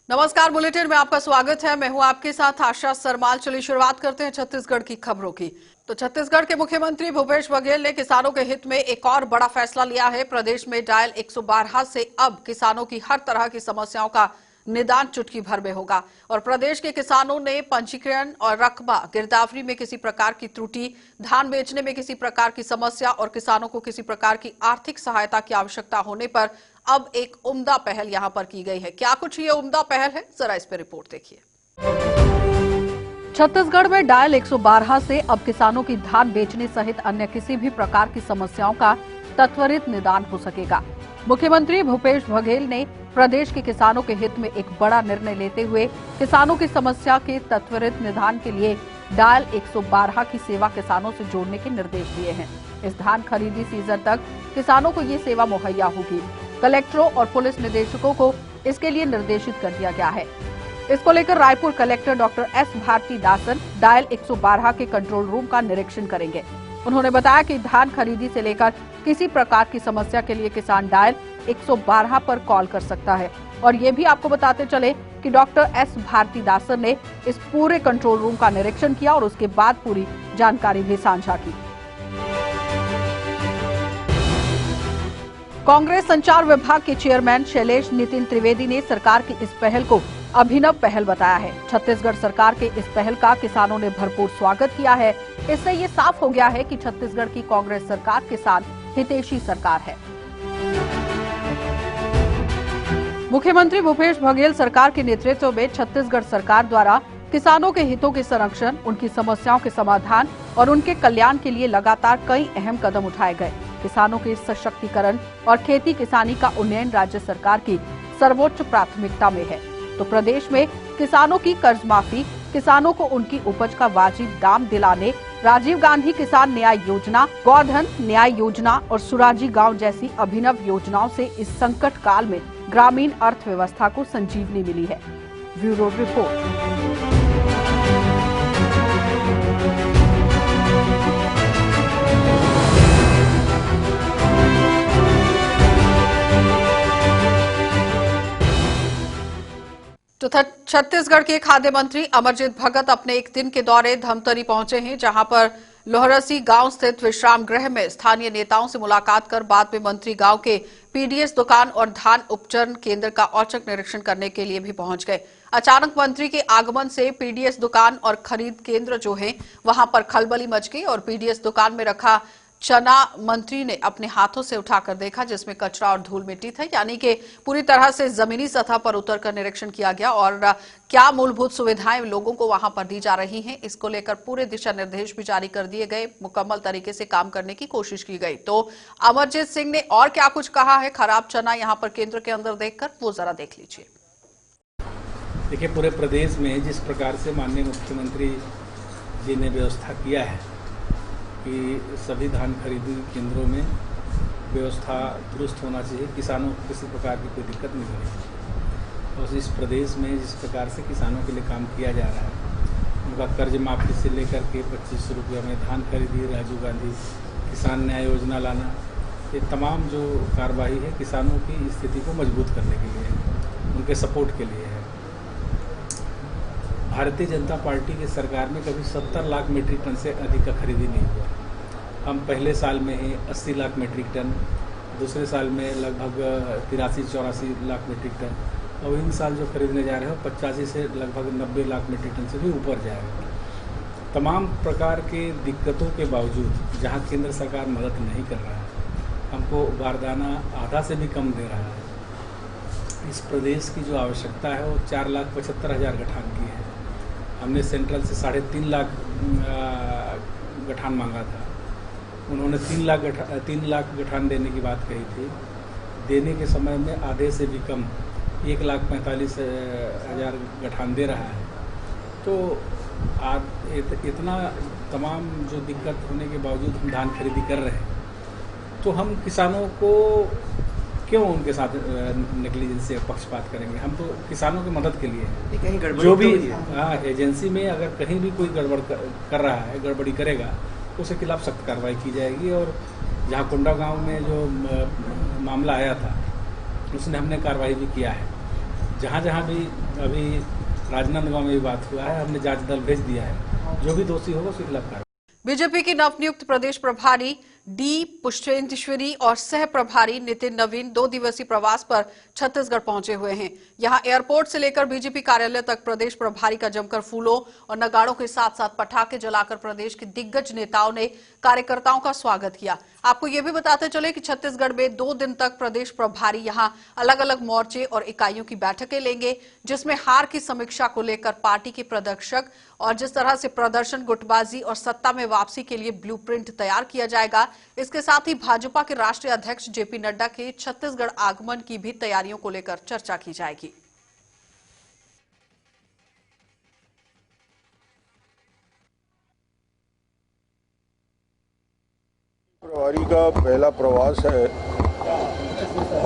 नमस्कार, बुलेटिन में आपका स्वागत है। मैं हूं आपके साथ आशा सरमाल। चलिए शुरुआत करते हैं छत्तीसगढ़ की खबरों की। तो छत्तीसगढ़ के मुख्यमंत्री भूपेश बघेल ने किसानों के हित में एक और बड़ा फैसला लिया है। प्रदेश में डायल 112 से अब किसानों की हर तरह की समस्याओं का निदान चुटकी भर में होगा और प्रदेश के किसानों ने पंजीकरण और रकबा गिरदावरी में किसी प्रकार की त्रुटि, धान बेचने में किसी प्रकार की समस्या और किसानों को किसी प्रकार की आर्थिक सहायता की आवश्यकता होने पर अब एक उम्दा पहल यहां पर की गई है। क्या कुछ ये उम्दा पहल है, जरा इस पर रिपोर्ट देखिए। छत्तीसगढ़ में डायल 112 से अब किसानों की धान बेचने सहित अन्य किसी भी प्रकार की समस्याओं का त्वरित निदान हो सकेगा। मुख्यमंत्री भूपेश बघेल ने प्रदेश के किसानों के हित में एक बड़ा निर्णय लेते हुए किसानों की समस्या के त्वरित निदान के लिए डायल 112 की सेवा किसानों से जोड़ने के निर्देश दिए हैं। इस धान खरीदी सीजन तक किसानों को ये सेवा मुहैया होगी। कलेक्टरों और पुलिस निदेशकों को इसके लिए निर्देशित कर दिया गया है। इसको लेकर Raipur collector doctor S Bharathidasan dial 112 के कंट्रोल रूम का निरीक्षण करेंगे। उन्होंने बताया कि धान खरीदी से लेकर किसी प्रकार की समस्या के लिए किसान डायल 112 पर कॉल कर सकता है। और ये भी आपको बताते चले कि डॉक्टर एस भारतीदासन ने इस पूरे कंट्रोल रूम का निरीक्षण किया और उसके बाद पूरी जानकारी भी साझा की। कांग्रेस संचार विभाग के चेयरमैन शैलेश नितिन त्रिवेदी ने सरकार की इस पहल को अभिनव पहल बताया है। छत्तीसगढ़ सरकार के इस पहल का किसानों ने भरपूर स्वागत किया है। इससे ये साफ हो गया है कि छत्तीसगढ़ की कांग्रेस सरकार किसान हितैषी सरकार है। मुख्यमंत्री भूपेश बघेल सरकार के नेतृत्व में छत्तीसगढ़ सरकार द्वारा किसानों के हितों के संरक्षण, उनकी समस्याओं के समाधान और उनके कल्याण के लिए लगातार कई अहम कदम उठाए गए। किसानों के सशक्तिकरण और खेती किसानी का उन्नयन राज्य सरकार की सर्वोच्च प्राथमिकता में है। तो प्रदेश में किसानों की कर्ज माफी, किसानों को उनकी उपज का वाजिब दाम दिलाने, राजीव गांधी किसान न्याय योजना, गौधन न्याय योजना और सुराजी गांव जैसी अभिनव योजनाओं से इस संकट काल में ग्रामीण अर्थव्यवस्था को संजीवनी मिली है। Bureau report. तो छत्तीसगढ़ के खाद्य मंत्री अमरजीत भगत अपने एक दिन के दौरे धमतरी पहुंचे हैं, जहां पर लोहरसी गांव स्थित विश्राम गृह में स्थानीय नेताओं से मुलाकात कर बाद में मंत्री गांव के पीडीएस दुकान और धान उपचरण केंद्र का औचक निरीक्षण करने के लिए भी पहुंच गए। अचानक मंत्री के आगमन से पीडीएस दुकान और खरीद केंद्र जो है वहां पर खलबली मच गई और पीडीएस दुकान में रखा चना मंत्री ने अपने हाथों से उठाकर देखा, जिसमें कचरा और धूल मिट्टी था। यानी कि पूरी तरह से जमीनी सतह पर उतरकर निरीक्षण किया गया और क्या मूलभूत सुविधाएं लोगों को वहां पर दी जा रही हैं, इसको लेकर पूरे दिशा निर्देश भी जारी कर दिए गए। मुकम्मल तरीके से काम करने की कोशिश की गई। तो अमरजीत सिंह ने और क्या कुछ कहा है खराब चना यहां पर केंद्र के अंदर देखकर, वो जरा देख लीजिए। देखिए, पूरे प्रदेश में जिस प्रकार से माननीय मुख्यमंत्री जी ने व्यवस्था किया है कि सभी धान खरीदी केंद्रों में व्यवस्था दुरुस्त होना चाहिए, किसानों को किसी प्रकार की कोई दिक्कत नहीं होनी। और इस प्रदेश में जिस प्रकार से किसानों के लिए काम किया जा रहा है, उनका कर्ज माफी से लेकर के 2500 रुपये में धान खरीदी, राजीव गांधी किसान न्याय योजना लाना, ये तमाम जो कार्रवाई है किसानों की स्थिति को मजबूत करने के लिए है, उनके सपोर्ट के लिए है। भारतीय जनता पार्टी की सरकार में कभी 70 लाख मीट्रिक टन से अधिक का खरीदी नहीं हुआ। हम पहले साल में ही 80 लाख मीट्रिक टन, दूसरे साल में लगभग 83-84 लाख मीट्रिक टन, और इन साल जो खरीदने जा रहे हो 85 से लगभग 90 लाख मीट्रिक टन से भी ऊपर जाएगा। तमाम प्रकार के दिक्कतों के बावजूद जहां केंद्र सरकार मदद नहीं कर रहा है, हमको बारदाना आधा से भी कम दे रहा है। इस प्रदेश की जो आवश्यकता है वो 4,75,000 गठान की है। हमने सेंट्रल से 3.5 लाख गठान मांगा था, उन्होंने 3 लाख गठान देने की बात कही थी। देने के समय में आधे से भी कम 1,45,000 गठान दे रहा है। तो इतना तमाम जो दिक्कत होने के बावजूद हम धान खरीदी कर रहे हैं, तो हम किसानों को क्यों उनके साथ नेग्लिजेंस से पक्षपात करेंगे? हम तो किसानों की मदद के लिए हैं। कहीं गड़बड़ी जो भी एजेंसी में अगर कहीं भी कोई गड़बड़ कर रहा है, गड़बड़ी करेगा, तो उसके खिलाफ सख्त कार्रवाई की जाएगी। और जहाँ कुंडा गांव में जो मामला आया था, उसने हमने कार्रवाई भी किया है। जहाँ जहाँ भी अभी राजनांदगांव में भी बात हुआ है, हमने जांच दल भेज दिया है। जो भी दोषी होगा उसके खिलाफ कार्रवाई। बीजेपी की नवनियुक्त प्रदेश प्रभारी डी पुष्पेंद्रेश्वरी और सह प्रभारी नितिन नवीन 2 दिवसीय प्रवास पर छत्तीसगढ़ पहुंचे हुए हैं। यहां एयरपोर्ट से लेकर बीजेपी कार्यालय तक प्रदेश प्रभारी का जमकर फूलों और नगाड़ों के साथ साथ पटाखे जलाकर प्रदेश के दिग्गज नेताओं ने कार्यकर्ताओं का स्वागत किया। आपको ये भी बताते चले कि छत्तीसगढ़ में 2 दिन तक प्रदेश प्रभारी यहां अलग अलग मोर्चे और इकाइयों की बैठकें लेंगे, जिसमें हार की समीक्षा को लेकर पार्टी के प्रदर्शक और जिस तरह से प्रदर्शन, गुटबाजी और सत्ता में वापसी के लिए ब्लूप्रिंट तैयार किया जाएगा। इसके साथ ही भाजपा के राष्ट्रीय अध्यक्ष जेपी नड्डा के छत्तीसगढ़ आगमन की भी तैयारियों को लेकर चर्चा की जाएगी। प्रभारी का पहला प्रवास है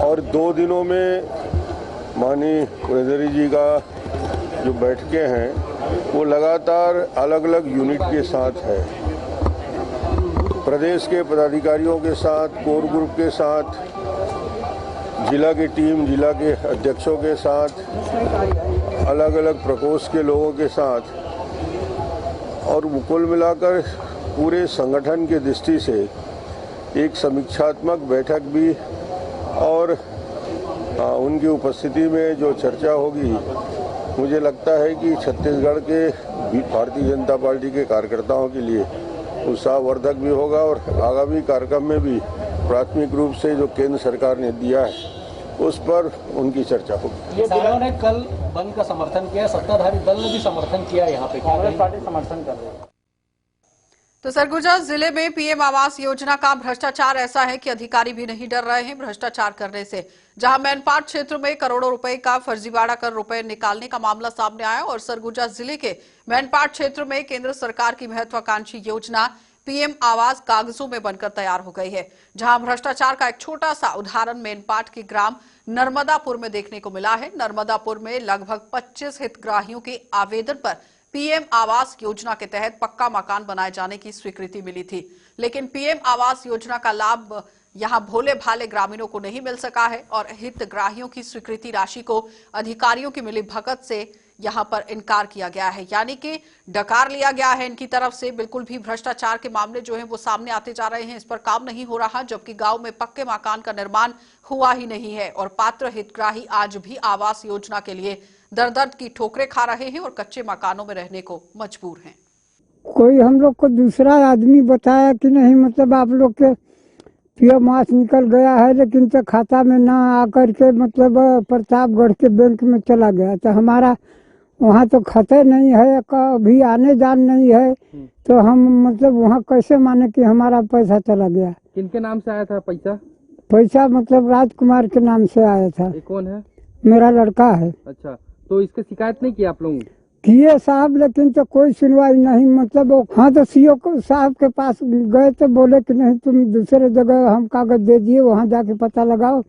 और 2 दिनों में माननीय केजरी जी का जो बैठकें हैं वो लगातार अलग अलग यूनिट के साथ है। प्रदेश के पदाधिकारियों के साथ, कोर ग्रुप के साथ, जिला की टीम, जिला के अध्यक्षों के साथ, अलग अलग प्रकोष्ठ के लोगों के साथ और कुल मिलाकर पूरे संगठन की दृष्टि से एक समीक्षात्मक बैठक भी और उनकी उपस्थिति में जो चर्चा होगी, मुझे लगता है कि छत्तीसगढ़ के भारतीय जनता पार्टी के कार्यकर्ताओं के लिए उत्साहवर्धक भी होगा और आगामी कार्यक्रम में भी प्राथमिक रूप से जो केंद्र सरकार ने दिया है उस पर उनकी चर्चा होगी। ये जिलों ने कल बंद का समर्थन किया, सत्ताधारी दल ने भी समर्थन किया, यहाँ पे कांग्रेस पार्टी समर्थन कर रही है। तो सरगुजा जिले में पीएम आवास योजना का भ्रष्टाचार ऐसा है कि अधिकारी भी नहीं डर रहे हैं भ्रष्टाचार करने से। जहां मैनपाट क्षेत्र में करोड़ों रुपए का फर्जीवाड़ा कर रुपए निकालने का मामला सामने आया और सरगुजा जिले के मैनपाट क्षेत्र में केंद्र सरकार की महत्वाकांक्षी योजना पीएम आवास कागजों में बनकर तैयार हो गई है। जहां भ्रष्टाचार का एक छोटा सा उदाहरण मैनपाट के ग्राम नर्मदापुर में देखने को मिला है। नर्मदापुर में लगभग 25 हितग्राहियों के आवेदन पर पीएम आवास योजना के तहत पक्का मकान बनाए जाने की स्वीकृति मिली थी, लेकिन पीएम आवास योजना का लाभ यहां भोले भाले ग्रामीणों को नहीं मिल सका है और हितग्राहियों की स्वीकृति राशि को अधिकारियों की मिलीभगत से यहां पर इनकार किया गया है, यानी कि डकार लिया गया है इनकी तरफ से। बिल्कुल भी भ्रष्टाचार के मामले जो हैं वो सामने आते जा रहे हैं, इस पर काम नहीं हो रहा, जबकि गांव में पक्के मकान का निर्माण हुआ ही नहीं है और पात्र हितग्राही आज भी आवास योजना के लिए दर दर्द की ठोकरें खा रहे हैं और कच्चे मकानों में रहने को मजबूर हैं। कोई हम लोग को दूसरा आदमी बताया कि नहीं, मतलब आप लोग के पीएम आवास निकल गया है, लेकिन तो खाता में ना आकर के मतलब प्रतापगढ़ के बैंक में चला गया। तो हमारा वहाँ तो खाता नहीं है, कभी आने जान नहीं है, तो हम मतलब वहाँ कैसे माने कि हमारा पैसा चला गया। किनके नाम से आया था पैसा? पैसा मतलब राजकुमार के नाम से आया था। ये कौन है? मेरा लड़का है। अच्छा, तो इसकी शिकायत नहीं की आप लोगों? किए साहब, लेकिन तो कोई सुनवाई नहीं। मतलब वो हाँ तो सीओ साहब के पास गए तो बोले कि नहीं तुम दूसरे जगह हम कागज दे दिए, वहाँ जाके पता लगाओ,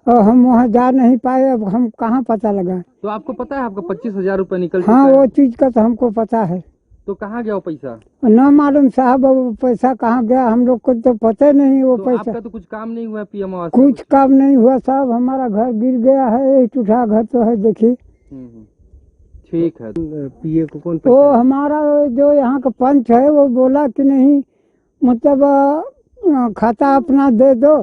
और हम वहाँ जा नहीं पाए, अब हम कहाँ पता लगा। तो आपको पता है आपका 25,000 रुपए निकल? हाँ, वो चीज का तो हमको पता है। तो कहाँ गया वो पैसा? न मालूम साहब, वो पैसा कहाँ गया हम लोग को तो पता नहीं। वो तो पैसा आपका तो कुछ काम नहीं हुआ पीएम आवास? कुछ काम नहीं हुआ साहब, हमारा घर गिर गया है, एक टूटा घर तो है, देखिए। ठीक है। पीए को कौन? वो हमारा जो यहाँ का पंच है वो बोला कि नहीं, मतलब खाता अपना दे दो।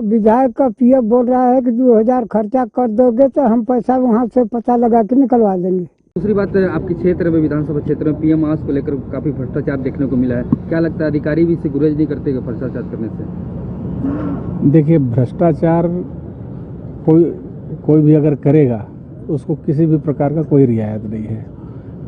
विधायक का पीएफ बोल रहा है कि 2000 खर्चा कर दोगे तो हम पैसा वहाँ से पता लगा के निकलवा देंगे। दूसरी बात, आपके क्षेत्र में, विधानसभा क्षेत्र में पीएम आवास को लेकर काफी भ्रष्टाचार देखने को मिला है। क्या लगता है अधिकारी भी इससे गुरेज नहीं करते भ्रष्टाचार करने से? देखिए, भ्रष्टाचार कोई भी अगर करेगा उसको किसी भी प्रकार का कोई रियायत नहीं है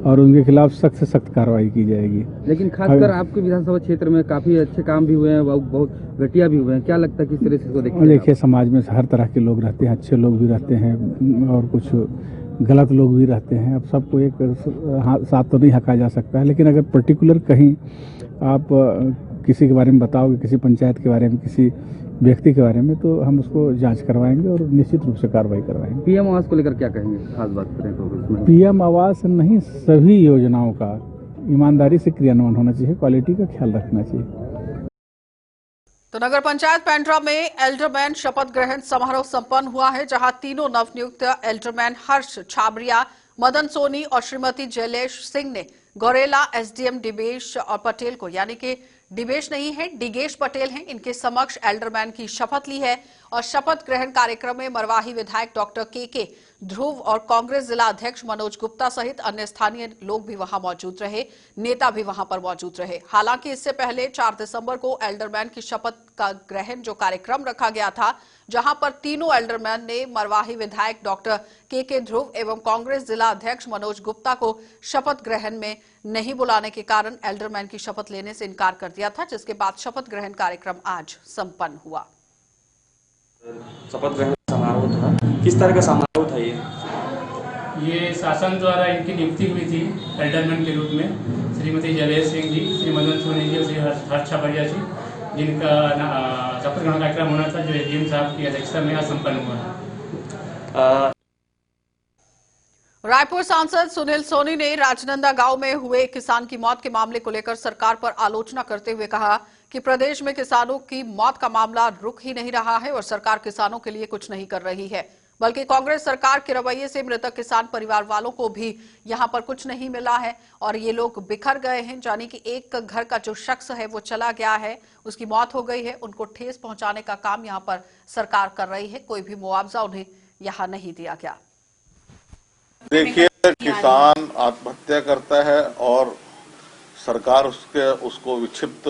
और उनके खिलाफ सख्त से सख्त कार्रवाई की जाएगी। लेकिन खासकर आपके विधानसभा क्षेत्र में काफी अच्छे काम भी हुए हैं, बहुत घटिया भी हुए हैं। क्या लगता है किस तरह से इसको देखिए, समाज में हर तरह के लोग रहते हैं, अच्छे लोग भी रहते हैं और कुछ गलत लोग भी रहते हैं। अब सबको एक साथ तो नहीं हका जा सकता है, लेकिन अगर पर्टिकुलर कहीं आप किसी के बारे में बताओगे, किसी पंचायत के बारे में, किसी व्यक्ति के बारे में, तो हम उसको जांच करवाएंगे और निश्चित रूप से कार्रवाई करवाएंगे। पीएम आवास को लेकर क्या कहेंगे? खास बात करें तो इसमें पीएम आवास नहीं, सभी योजनाओं का ईमानदारी से क्रियान्वयन होना चाहिए, क्वालिटी का ख्याल रखना चाहिए। तो नगर पंचायत पेंड्रा में एल्डरमैन शपथ ग्रहण समारोह संपन्न हुआ है, जहां तीनों नवनियुक्त एल्डरमैन हर्ष छाबरिया, मदन सोनी और श्रीमती जयलेश सिंह ने गौरेला एसडीएम डिबेश और पटेल को, यानी कि डिबेश नहीं है डिगेश पटेल हैं, इनके समक्ष एल्डरमैन की शपथ ली है। और शपथ ग्रहण कार्यक्रम में मरवाही विधायक डॉक्टर के ध्रुव और कांग्रेस जिला अध्यक्ष मनोज गुप्ता सहित अन्य स्थानीय लोग भी वहां मौजूद रहे, नेता भी वहां पर मौजूद रहे। हालांकि इससे पहले 4 दिसंबर को एल्डरमैन की शपथ का ग्रहण जो कार्यक्रम रखा गया था, जहां पर तीनों एल्डरमैन ने मरवाही विधायक डॉक्टर के ध्रुव एवं कांग्रेस जिला अध्यक्ष मनोज गुप्ता को शपथ ग्रहण में नहीं बुलाने के कारण एल्डरमैन की शपथ लेने से इनकार कर दिया था, जिसके बाद शपथ ग्रहण कार्यक्रम आज संपन्न हुआ। शपथ ग्रहण समारोह था, किस तरह का समारोह था ये शासन द्वारा इनकी नियुक्ति हुई थी एल्डरमैन के रूप में श्रीमती जयलेश सिंह जी, श्री मदन सोनी जी और श्री हर्ष छाबरिया जी, जिनका शपथ ग्रहण कार्यक्रम होना था, जो एडीएम साहब की अध्यक्षता में आज संपन्न हुआ। रायपुर सांसद सुनील सोनी ने राजनंदा गांव में हुए किसान की मौत के मामले को लेकर सरकार पर आलोचना करते हुए कहा कि प्रदेश में किसानों की मौत का मामला रुक ही नहीं रहा है और सरकार किसानों के लिए कुछ नहीं कर रही है, बल्कि कांग्रेस सरकार के रवैये से मृतक किसान परिवार वालों को भी यहां पर कुछ नहीं मिला है और ये लोग बिखर गए हैं। यानी कि एक घर का जो शख्स है वो चला गया है, उसकी मौत हो गई है, उनको ठेस पहुंचाने का काम यहां पर सरकार कर रही है, कोई भी मुआवजा उन्हें यहां नहीं दिया गया। देखिए, किसान आत्महत्या करता है और सरकार उसको विक्षिप्त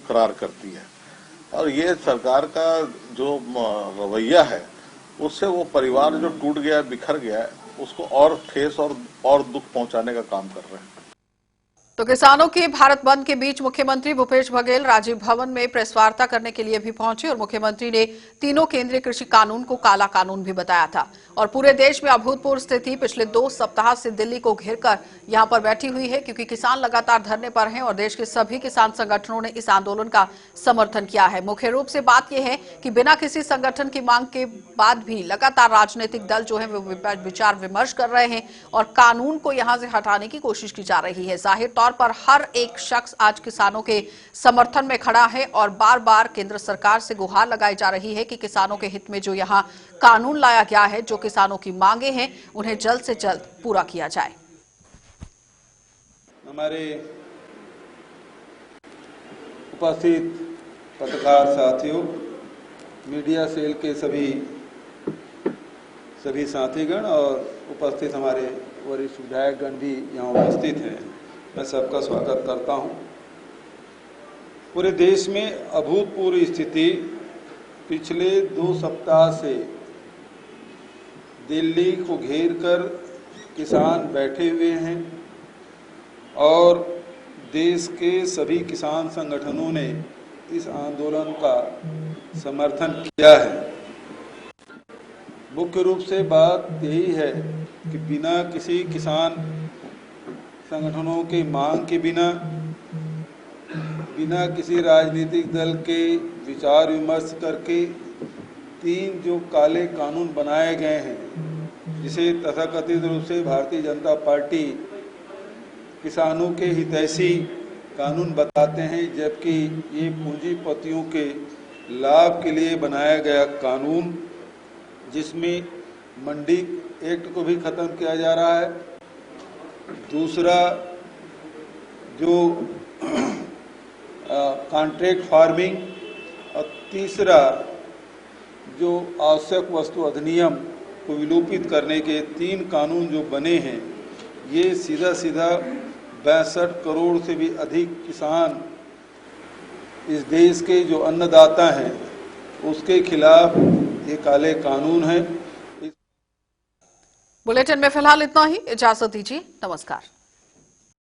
करार करती है और ये सरकार का जो रवैया है उससे वो परिवार जो टूट गया, बिखर गया है, उसको और ठेस और दुख पहुंचाने का काम कर रहे हैं। तो किसानों के भारत बंद के बीच मुख्यमंत्री भूपेश बघेल राजीव भवन में प्रेस वार्ता करने के लिए भी पहुंचे और मुख्यमंत्री ने तीनों केंद्रीय कृषि कानून को काला कानून भी बताया था। और पूरे देश में अभूतपूर्व स्थिति पिछले 2 सप्ताह से दिल्ली को घेरकर यहां पर बैठी हुई है, क्योंकि किसान लगातार धरने पर हैं और देश के सभी किसान संगठनों ने इस आंदोलन का समर्थन किया है। मुख्य रूप से बात यह है कि बिना किसी संगठन की मांग के बाद भी लगातार राजनीतिक दल जो है वो विचार विमर्श कर रहे हैं और कानून को यहां से हटाने की कोशिश की जा रही है। जाहिर तौर पर हर एक शख्स आज किसानों के समर्थन में खड़ा है और बार बार केंद्र सरकार से गुहार लगाई जा रही है कि किसानों के हित में जो यहां कानून लाया गया है, जो किसानों की मांगे हैं, उन्हें जल्द से जल्द पूरा किया जाए। हमारे उपस्थित पत्रकार साथियों, मीडिया सेल के सभी साथीगण और उपस्थित हमारे वरिष्ठ विधायकगण भी यहाँ उपस्थित हैं, मैं सबका स्वागत करता हूँ। पूरे देश में अभूतपूर्व स्थिति पिछले 2 सप्ताह से दिल्ली को घेरकर किसान बैठे हुए हैं और देश के सभी किसान संगठनों ने इस आंदोलन का समर्थन किया है। मुख्य रूप से बात यही है कि बिना किसी किसान संगठनों के मांग के बिना किसी राजनीतिक दल के विचार विमर्श करके 3 जो काले कानून बनाए गए हैं, जिसे तथाकथित रूप से भारतीय जनता पार्टी किसानों के हितैषी कानून बताते हैं, जबकि ये पूंजीपतियों के लाभ के लिए बनाया गया कानून, जिसमें मंडी एक्ट को भी खत्म किया जा रहा है। दूसरा जो कॉन्ट्रैक्ट फार्मिंग और तीसरा जो आवश्यक वस्तु अधिनियम को विलोपित करने के 3 कानून जो बने हैं, ये सीधा 62 करोड़ से भी अधिक किसान इस देश के जो अन्नदाता हैं उसके खिलाफ ये काले कानून हैं। बुलेटिन में फिलहाल इतना ही, इजाजत दीजिए, नमस्कार।